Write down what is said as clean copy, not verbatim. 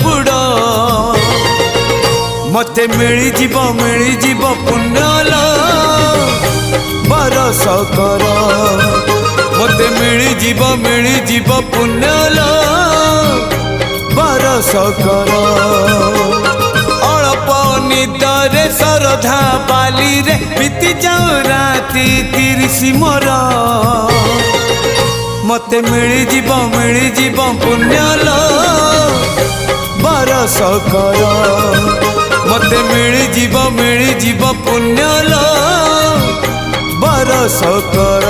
बुड़ मते मिली जीव पुण्यल बरस कर मते मिली जीव पुण्यल बरस कर अल्प निदरे सरधा बाली रे बीती जाऊ राति 30 मोर मते मिली जीव पुण्यल बरस कर मते मिली जीव पुण्यल बरस कर।